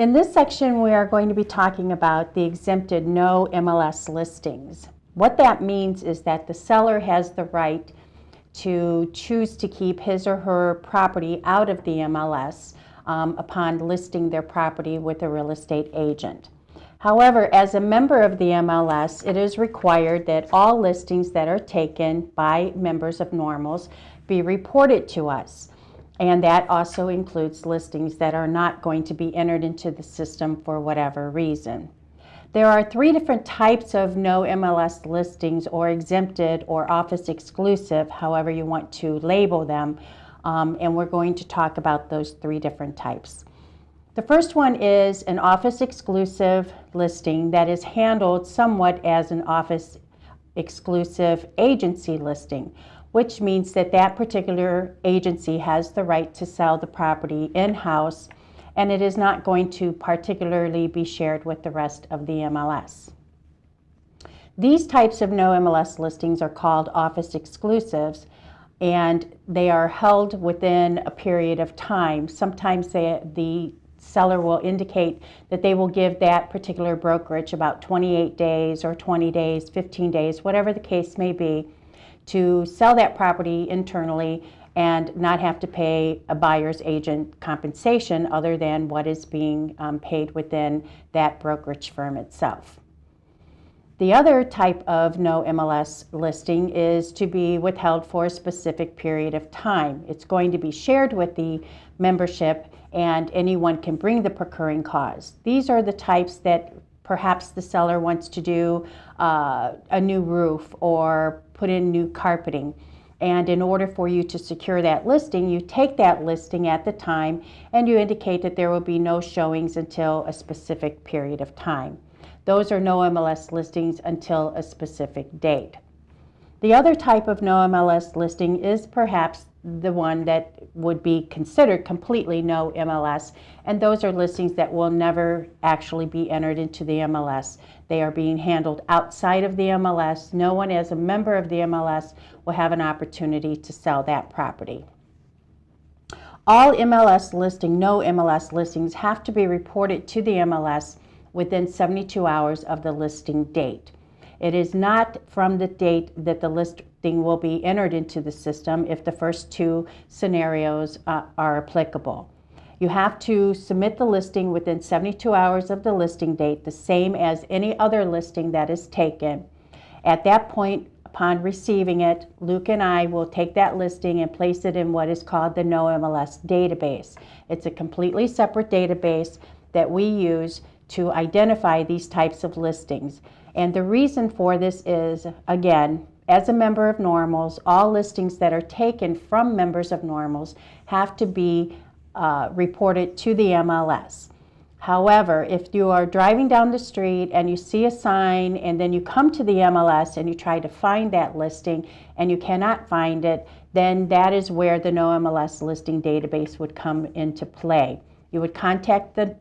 In this section, we are going to be talking about the exempted no MLS listings. What that means is that the seller has the right to choose to keep his or her property out of the MLS upon listing their property with a real estate agent. However, as a member of the MLS, it is required that all listings that are taken by members of NORMLS be reported to us. And that also includes listings that are not going to be entered into the system for whatever reason. There are three different types of no MLS listings, or exempted or office exclusive, however you want to label them, and we're going to talk about those three different types. The first one is an office exclusive listing that is handled somewhat as an office exclusive agency listing, which means that that particular agency has the right to sell the property in-house, and it is not going to particularly be shared with the rest of the MLS. These types of no MLS listings are called office exclusives, and they are held within a period of time. Sometimes the seller will indicate that they will give that particular brokerage about 28 days or 20 days, 15 days, whatever the case may be, to sell that property internally and not have to pay a buyer's agent compensation other than what is being paid within that brokerage firm itself. The other type of no MLS listing is to be withheld for a specific period of time. It's going to be shared with the membership, and anyone can bring the procuring cause. These are the types that perhaps the seller wants to do a new roof or put in new carpeting. And in order for you to secure that listing, you take that listing at the time and you indicate that there will be no showings until a specific period of time. Those are no MLS listings until a specific date. The other type of no MLS listing is perhaps the one that would be considered completely no MLS, and those are listings that will never actually be entered into the MLS. They are being handled outside of the MLS. No one as a member of the MLS will have an opportunity to sell that property. All no MLS listings have to be reported to the MLS within 72 hours of the listing date. It is not from the date that the listing will be entered into the system if the first two scenarios are applicable. You have to submit the listing within 72 hours of the listing date, the same as any other listing that is taken. At that point, upon receiving it, Luke and I will take that listing and place it in what is called the No MLS database. It's a completely separate database that we use to identify these types of listings. And the reason for this is, again, as a member of NORMLS, all listings that are taken from members of NORMLS have to be reported to the MLS. However, if you are driving down the street and you see a sign and then you come to the MLS and you try to find that listing and you cannot find it, then that is where the No MLS listing database would come into play. You would contact the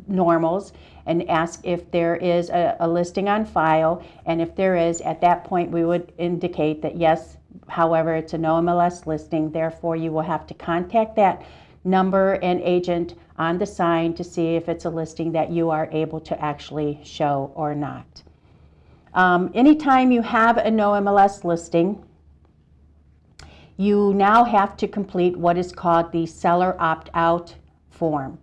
NORMLS and ask if there is a listing on file, and if there is, at that point we would indicate that yes, however, it's a no MLS listing, therefore you will have to contact that number and agent on the sign to see if it's a listing that you are able to actually show or not. Anytime you have a no MLS listing, you now have to complete what is called the seller opt-out form.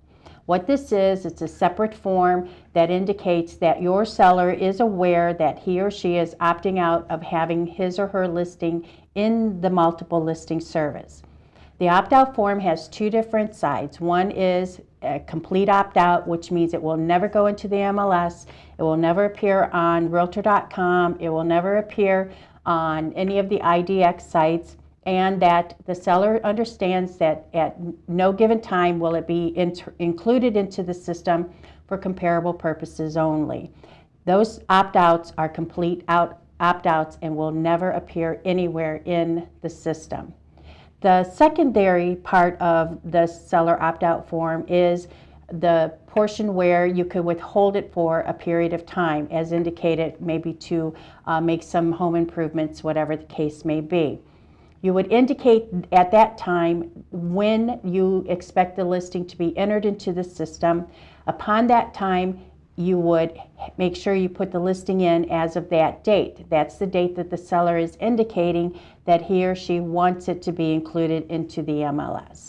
What this is, it's a separate form that indicates that your seller is aware that he or she is opting out of having his or her listing in the multiple listing service. The opt-out form has two different sides. One is a complete opt-out, which means it will never go into the MLS, it will never appear on Realtor.com, it will never appear on any of the IDX sites, and that the seller understands that at no given time will it be included into the system for comparable purposes only. Those opt-outs are complete opt-outs and will never appear anywhere in the system. The secondary part of the seller opt-out form is the portion where you could withhold it for a period of time, as indicated, maybe to make some home improvements, whatever the case may be. You would indicate at that time when you expect the listing to be entered into the system. Upon that time, you would make sure you put the listing in as of that date. That's the date that the seller is indicating that he or she wants it to be included into the MLS.